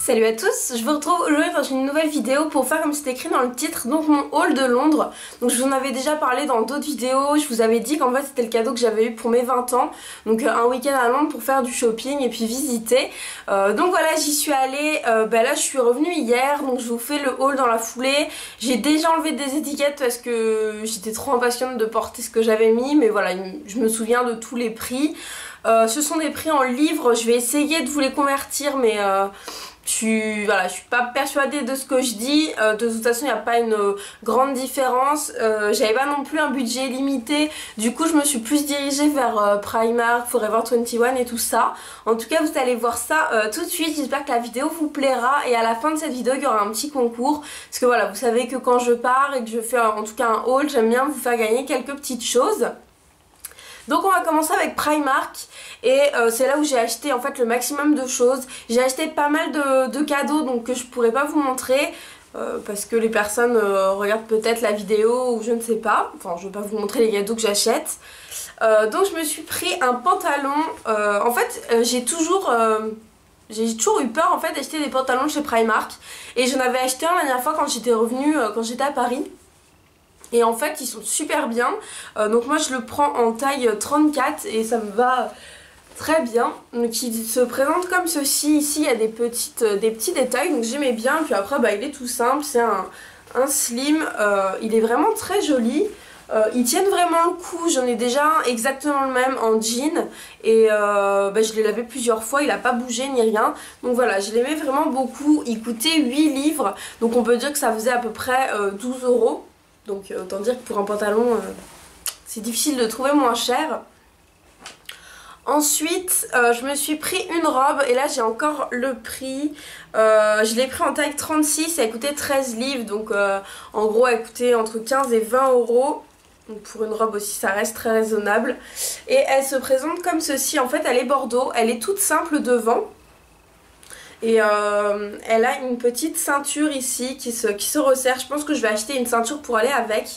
Salut à tous, je vous retrouve aujourd'hui dans une nouvelle vidéo pour faire comme c'est écrit dans le titre, donc mon haul de Londres. Donc je vous en avais déjà parlé dans d'autres vidéos, je vous avais dit qu'en fait c'était le cadeau que j'avais eu pour mes 20 ans. Donc un week-end à Londres pour faire du shopping et puis visiter. Donc voilà, j'y suis allée, là je suis revenue hier, donc je vous fais le haul dans la foulée. J'ai déjà enlevé des étiquettes parce que j'étais trop impatiente de porter ce que j'avais mis, mais voilà, je me souviens de tous les prix. Ce sont des prix en livres, je vais essayer de vous les convertir, mais je suis pas persuadée de ce que je dis. De toute façon il n'y a pas une grande différence. J'avais pas non plus un budget limité, du coup je me suis plus dirigée vers Primark, Forever 21 et tout ça. En tout cas vous allez voir ça tout de suite. J'espère que la vidéo vous plaira et à la fin de cette vidéo il y aura un petit concours, parce que voilà, vous savez que quand je pars et que je fais en tout cas un haul, j'aime bien vous faire gagner quelques petites choses. Donc on va commencer avec Primark et c'est là où j'ai acheté en fait le maximum de choses. J'ai acheté pas mal de cadeaux donc que je pourrais pas vous montrer parce que les personnes regardent peut-être la vidéo ou je ne sais pas. Enfin je vais pas vous montrer les cadeaux que j'achète. Donc je me suis pris un pantalon. En fait j'ai toujours eu peur en fait d'acheter des pantalons chez Primark. Et j'en avais acheté un la dernière fois quand j'étais revenue, quand j'étais à Paris. Et en fait ils sont super bien, donc moi je le prends en taille 34 et ça me va très bien. Donc il se présente comme ceci, ici il y a des petits détails, donc j'aimais bien. Puis après il est tout simple, c'est un slim, il est vraiment très joli. Ils tiennent vraiment le coup, j'en ai déjà un exactement le même en jean et je l'ai lavé plusieurs fois, il a pas bougé ni rien. Donc voilà, je l'aimais vraiment beaucoup, il coûtait 8 livres, donc on peut dire que ça faisait à peu près 12 €. Donc autant dire que pour un pantalon c'est difficile de trouver moins cher. Ensuite je me suis pris une robe et là j'ai encore le prix. Je l'ai pris en taille 36, elle coûtait 13 livres, donc en gros elle coûtait entre 15 et 20 €. Donc pour une robe aussi ça reste très raisonnable. Et elle se présente comme ceci, en fait elle est bordeaux, elle est toute simple devant. Et elle a une petite ceinture ici qui se resserre. Je pense que je vais acheter une ceinture pour aller avec.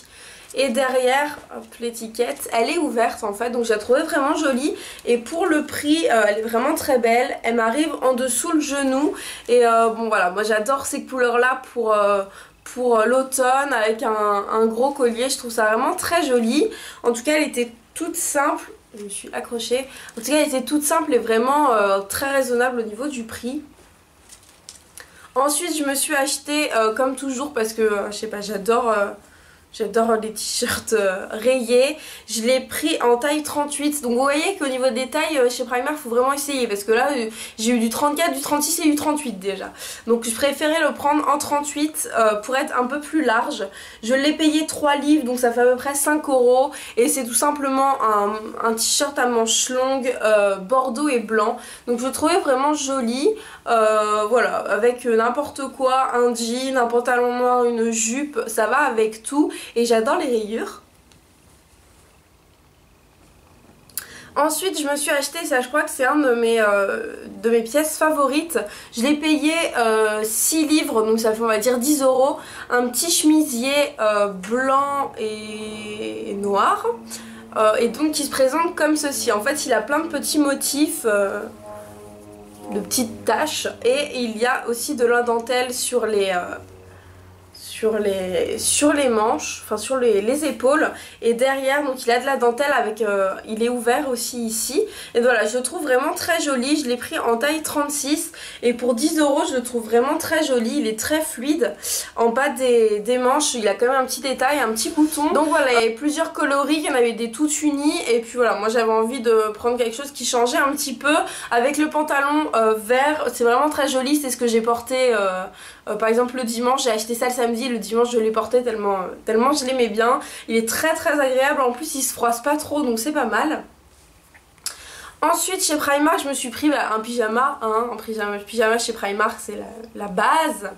Et derrière, hop, l'étiquette, elle est ouverte en fait, donc je la trouvais vraiment jolie. Et pour le prix, elle est vraiment très belle. Elle m'arrive en dessous le genou. Et bon voilà, moi j'adore ces couleurs là pour l'automne avec un gros collier. Je trouve ça vraiment très joli. En tout cas elle était toute simple. Je me suis accrochée. En tout cas elle était toute simple et vraiment très raisonnable au niveau du prix. Ensuite je me suis acheté comme toujours parce que je sais pas, j'adore les t-shirts rayés. Je l'ai pris en taille 38. Donc vous voyez qu'au niveau des tailles chez Primark il faut vraiment essayer, parce que là j'ai eu du 34, du 36 et du 38 déjà. Donc je préférais le prendre en 38 pour être un peu plus large. Je l'ai payé 3 livres, donc ça fait à peu près 5 €. Et c'est tout simplement un t-shirt à manches longues bordeaux et blanc. Donc je le trouvais vraiment joli. Voilà, avec n'importe quoi, un jean, un pantalon noir, une jupe, ça va avec tout. Et j'adore les rayures. Ensuite je me suis acheté, ça je crois que c'est un de mes pièces favorites. Je l'ai payé 6 livres, donc ça fait on va dire 10 €. Un petit chemisier blanc et noir. Et donc qui se présente comme ceci. En fait il a plein de petits motifs, de petites taches. Et il y a aussi de la dentelle sur les manches, enfin sur les épaules. Et derrière donc il a de la dentelle avec il est ouvert aussi ici. Et voilà, je le trouve vraiment très joli. Je l'ai pris en taille 36 et pour 10 € je le trouve vraiment très joli. Il est très fluide. En bas des manches il a quand même un petit détail, un petit bouton. Donc voilà, il y avait plusieurs coloris, il y en avait des toutes unies. Et puis voilà, moi j'avais envie de prendre quelque chose qui changeait un petit peu. Avec le pantalon vert, c'est vraiment très joli. C'est ce que j'ai porté par exemple le dimanche. J'ai acheté ça le samedi, le dimanche je l'ai porté tellement je l'aimais bien. Il est très très agréable, en plus il se froisse pas trop, donc c'est pas mal. Ensuite chez Primark je me suis pris un pyjama, un pyjama chez Primark c'est la base.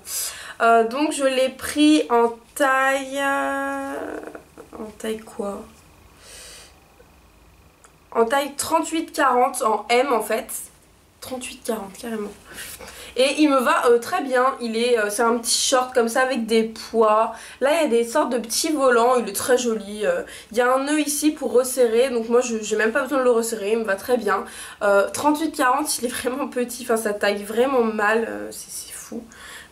Donc je l'ai pris en taille quoi, en taille 38-40, en M en fait. 38-40 carrément. Et il me va très bien. C'est un petit short comme ça avec des pois. Là il y a des sortes de petits volants, il est très joli. Il y a un nœud ici pour resserrer, donc moi j'ai même pas besoin de le resserrer, il me va très bien. 38-40 il est vraiment petit, enfin ça taille vraiment mal, c'est fou. fous.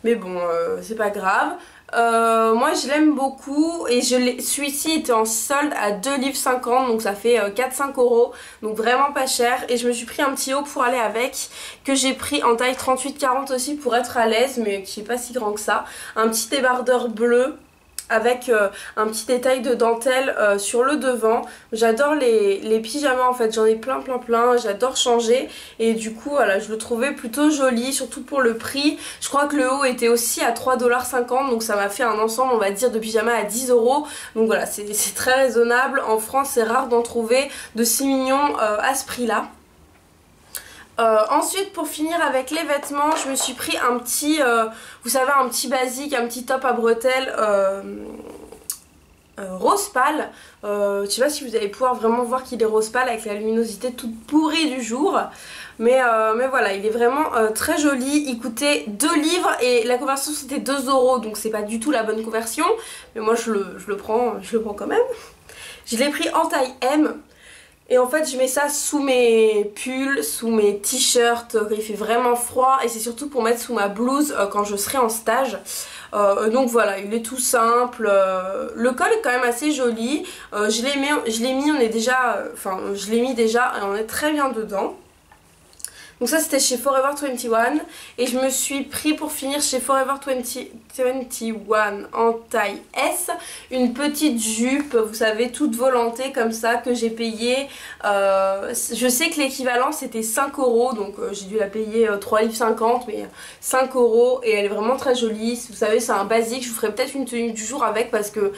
Mais bon, c'est pas grave. Moi je l'aime beaucoup et celui-ci était en solde à 2,50 livres, donc ça fait 4-5 euros, donc vraiment pas cher. Et je me suis pris un petit haut pour aller avec, que j'ai pris en taille 38-40 aussi pour être à l'aise, mais qui est pas si grand que ça. Un petit débardeur bleu avec un petit détail de dentelle sur le devant. J'adore les pyjamas en fait, j'en ai plein, j'adore changer et du coup voilà, je le trouvais plutôt joli, surtout pour le prix. Je crois que le haut était aussi à 3,50 $, donc ça m'a fait un ensemble on va dire de pyjama à 10 euros. Donc voilà, c'est très raisonnable. En France c'est rare d'en trouver de si mignons à ce prix là. Ensuite pour finir avec les vêtements, je me suis pris un petit, vous savez, un petit basique, un petit top à bretelles rose pâle. Je sais pas si vous allez pouvoir vraiment voir qu'il est rose pâle avec la luminosité toute pourrie du jour. Mais voilà, il est vraiment très joli. Il coûtait 2 livres et la conversion c'était 2 euros, donc c'est pas du tout la bonne conversion. Mais moi je le prends quand même. Je l'ai pris en taille M. Et en fait je mets ça sous mes pulls, sous mes t-shirts quand il fait vraiment froid, et c'est surtout pour mettre sous ma blouse quand je serai en stage. Donc voilà, il est tout simple, le col est quand même assez joli, je l'ai mis, on est déjà, enfin je l'ai mis déjà et on est très bien dedans. Donc ça c'était chez Forever 21 et je me suis pris pour finir chez Forever 21 en taille S une petite jupe, vous savez, toute volantée comme ça, que j'ai payée, je sais que l'équivalent c'était 5 euros, donc j'ai dû la payer 3,50 livres, mais 5 euros, et elle est vraiment très jolie. Vous savez, c'est un basique, je vous ferai peut-être une tenue du jour avec parce que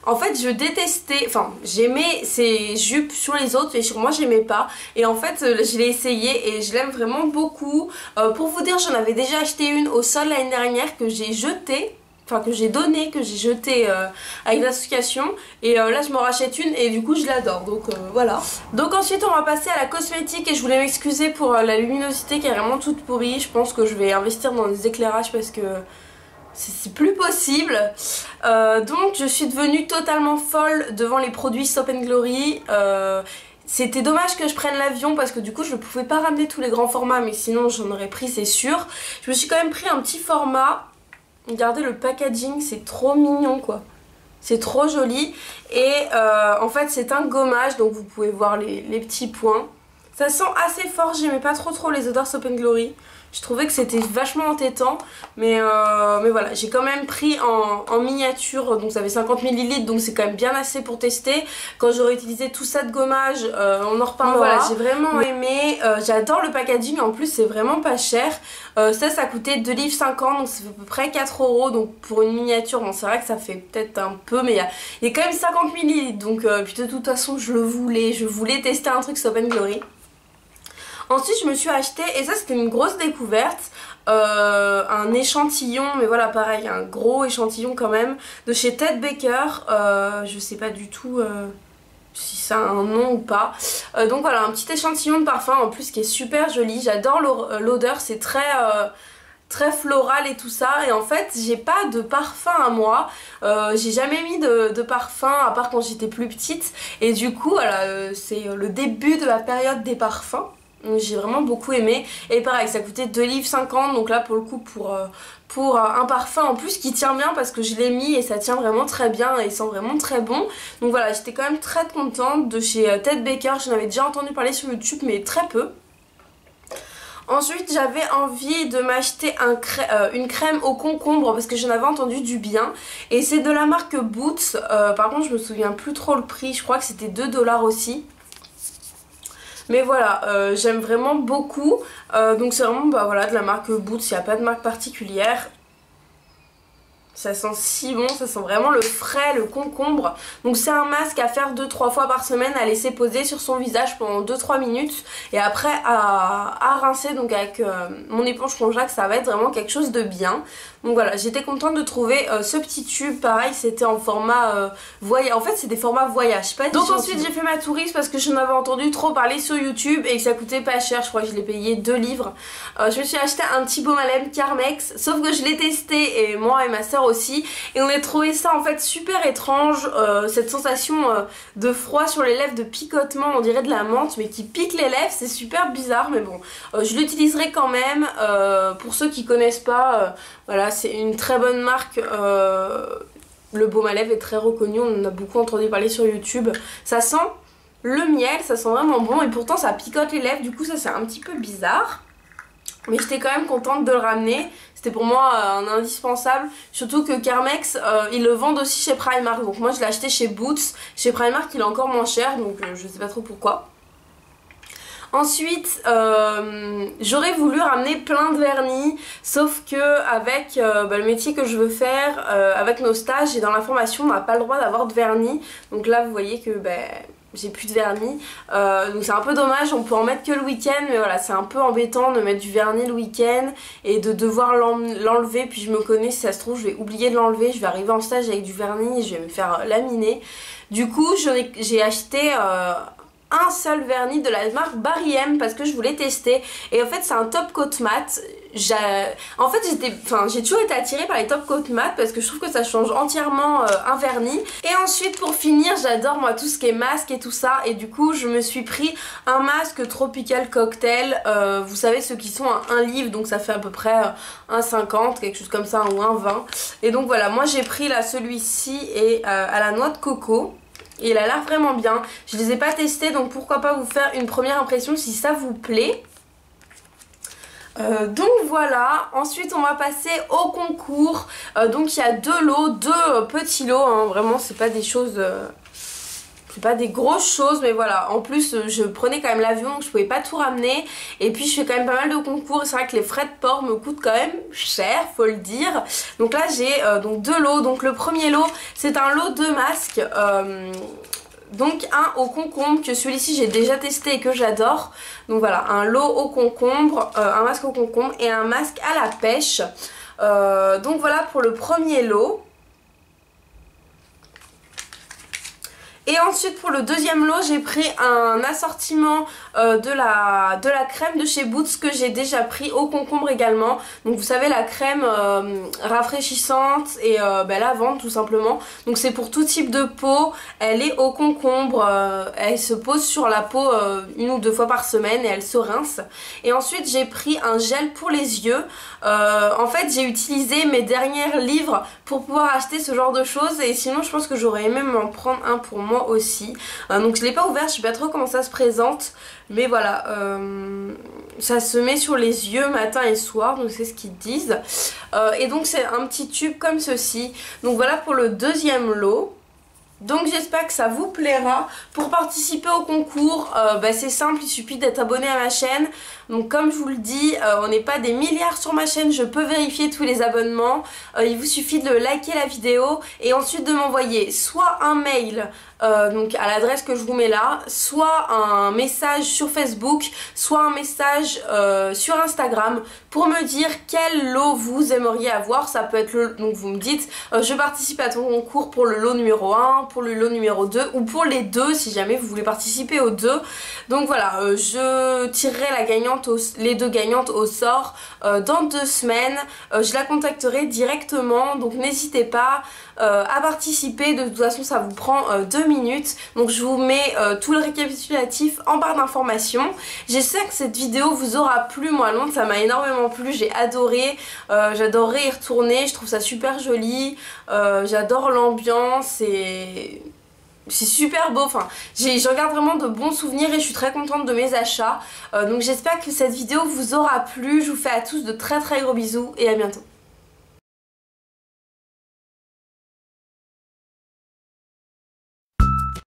en fait je détestais, enfin j'aimais ces jupes sur les autres et sur moi j'aimais pas, et en fait je l'ai essayé et je l'aime vraiment beaucoup. Pour vous dire, j'en avais déjà acheté une au sol l'année dernière que j'ai jetée, enfin que j'ai donné, que j'ai jeté avec l'association, et là je m'en rachète une et du coup je l'adore, donc voilà. Donc ensuite on va passer à la cosmétique et je voulais m'excuser pour la luminosité qui est vraiment toute pourrie. Je pense que je vais investir dans des éclairages parce que c'est plus possible. Donc je suis devenue totalement folle devant les produits Soap & Glory. C'était dommage que je prenne l'avion parce que du coup je ne pouvais pas ramener tous les grands formats, mais sinon j'en aurais pris, c'est sûr. Je me suis quand même pris un petit format. Regardez le packaging, c'est trop mignon quoi. C'est trop joli. Et en fait c'est un gommage, donc vous pouvez voir les petits points. Ça sent assez fort, j'aimais pas trop les odeurs Soap & Glory. Je trouvais que c'était vachement entêtant, mais voilà, j'ai quand même pris en miniature, donc ça fait 50 ml, donc c'est quand même bien assez pour tester. Quand j'aurai utilisé tout ça de gommage, on en reparlera. Voilà, j'ai vraiment aimé, j'adore le packaging, en plus c'est vraiment pas cher. Ça coûtait 2,50 livres, donc ça fait à peu près 4 euros, donc pour une miniature, bon c'est vrai que ça fait peut-être un peu, mais il y a quand même 50 ml, donc puis de toute façon je voulais tester un truc Soap & Glory. Ensuite je me suis acheté, et ça c'était une grosse découverte, un échantillon, mais voilà pareil, un gros échantillon quand même, de chez Ted Baker. Je sais pas du tout si ça a un nom ou pas. Donc voilà, un petit échantillon de parfum en plus qui est super joli, j'adore l'odeur, c'est très floral et tout ça. Et en fait j'ai pas de parfum à moi, j'ai jamais mis de parfum à part quand j'étais plus petite, et du coup voilà, c'est le début de la période des parfums. J'ai vraiment beaucoup aimé, et pareil ça coûtait 2,50 livres, donc là pour le coup pour un parfum en plus qui tient bien, parce que je l'ai mis et ça tient vraiment très bien et sent vraiment très bon. Donc voilà, j'étais quand même très contente de chez Ted Baker. J'en avais déjà entendu parler sur YouTube mais très peu. Ensuite j'avais envie de m'acheter une crème au concombre parce que j'en avais entendu du bien, et c'est de la marque Boots. Par contre je me souviens plus trop le prix, je crois que c'était 2 $ aussi. Mais voilà, j'aime vraiment beaucoup. Donc c'est vraiment voilà, de la marque Boots, il n'y a pas de marque particulière. Ça sent si bon, ça sent vraiment le frais, le concombre. Donc c'est un masque à faire 2-3 fois par semaine, à laisser poser sur son visage pendant 2-3 minutes. Et après à rincer, donc avec mon éponge Conjac, ça va être vraiment quelque chose de bien. Donc voilà, j'étais contente de trouver ce petit tube. Pareil, c'était en format voyage. En fait c'est des formats voyage, pas. Donc ensuite j'ai fait ma touriste parce que j'en avais entendu trop parler sur YouTube et que ça coûtait pas cher. Je crois que je l'ai payé 2 livres. Je me suis acheté un petit baume à lèvres Carmex, sauf que je l'ai testé et moi et ma soeur soir aussi. Et on a trouvé ça en fait super étrange, cette sensation de froid sur les lèvres, de picotement, on dirait de la menthe mais qui pique les lèvres, c'est super bizarre mais bon. Je l'utiliserai quand même, pour ceux qui connaissent pas, voilà, c'est une très bonne marque. Le baume à lèvres est très reconnu, on en a beaucoup entendu parler sur YouTube. Ça sent le miel, ça sent vraiment bon et pourtant ça picote les lèvres, du coup ça c'est un petit peu bizarre. Mais j'étais quand même contente de le ramener, c'était pour moi un indispensable. Surtout que Carmex, ils le vendent aussi chez Primark, donc moi je l'ai acheté chez Boots. Chez Primark il est encore moins cher, donc je sais pas trop pourquoi. Ensuite, j'aurais voulu ramener plein de vernis, sauf que avec le métier que je veux faire, avec nos stages et dans la formation, on n'a pas le droit d'avoir de vernis. Donc là, vous voyez que j'ai plus de vernis, donc c'est un peu dommage, on peut en mettre que le week-end, mais voilà, c'est un peu embêtant de mettre du vernis le week-end et de devoir l'enlever, puis je me connais, si ça se trouve, je vais oublier de l'enlever, je vais arriver en stage avec du vernis et je vais me faire laminer. Du coup, j'ai acheté un seul vernis de la marque Barry M parce que je voulais tester et en fait c'est un top coat mat. En fait j'ai toujours été attirée par les top coat mat parce que je trouve que ça change entièrement un vernis. Et ensuite pour finir, j'adore moi tout ce qui est masque et tout ça et du coup je me suis pris un masque Tropical Cocktail, vous savez ceux qui sont à 1 livre, donc ça fait à peu près 1,50 quelque chose comme ça ou 1,20. Et donc voilà, moi j'ai pris là celui-ci et à la noix de coco. Et il a l'air vraiment bien. Je les ai pas testés, donc pourquoi pas vous faire une première impression si ça vous plaît. Donc voilà, ensuite on va passer au concours. Donc il y a 2 lots, 2 petits lots, hein. Vraiment c'est pas des choses... c'est pas des grosses choses, mais voilà. En plus je prenais quand même l'avion, donc je pouvais pas tout ramener. Et puis je fais quand même pas mal de concours et c'est vrai que les frais de port me coûtent quand même cher, faut le dire. Donc là j'ai donc 2 lots. Donc le premier lot c'est un lot de masques. Donc un au concombre, que celui-ci j'ai déjà testé et que j'adore. Donc voilà, un lot au concombre, un masque au concombre et un masque à la pêche. Donc voilà pour le premier lot. Et ensuite pour le deuxième lot j'ai pris un assortiment de la crème de chez Boots que j'ai déjà pris au concombre également. Donc vous savez la crème rafraîchissante et lavante tout simplement. Donc c'est pour tout type de peau, elle est au concombre, elle se pose sur la peau 1 ou 2 fois par semaine et elle se rince. Et ensuite j'ai pris un gel pour les yeux. En fait j'ai utilisé mes derniers livres pour pouvoir acheter ce genre de choses et sinon je pense que j'aurais aimé m'en prendre un pour moi aussi. Donc je l'ai pas ouvert, je sais pas trop comment ça se présente, mais voilà, ça se met sur les yeux matin et soir, donc c'est ce qu'ils disent. Et donc c'est un petit tube comme ceci. Donc voilà pour le deuxième lot. Donc j'espère que ça vous plaira. Pour participer au concours, c'est simple, il suffit d'être abonné à ma chaîne. Donc comme je vous le dis, on n'est pas des milliards sur ma chaîne, je peux vérifier tous les abonnements. Il vous suffit de liker la vidéo et ensuite de m'envoyer soit un mail donc à l'adresse que je vous mets là, soit un message sur Facebook, soit un message sur Instagram pour me dire quel lot vous aimeriez avoir. Ça peut être donc vous me dites je participe à ton concours pour le lot numéro 1, pour le lot numéro 2 ou pour les deux si jamais vous voulez participer aux deux. Donc voilà, je tirerai les deux gagnantes au sort dans 2 semaines. Je la contacterai directement, donc n'hésitez pas à participer. De toute façon ça vous prend 2 minutes. Donc je vous mets tout le récapitulatif en barre d'informations. J'espère que cette vidéo vous aura plu. Moi Londres ça m'a énormément plu, j'ai adoré. J'adorerais y retourner, je trouve ça super joli. J'adore l'ambiance et... c'est super beau, enfin je regarde vraiment de bons souvenirs et je suis très contente de mes achats. Donc j'espère que cette vidéo vous aura plu. Je vous fais à tous de très très gros bisous et à bientôt.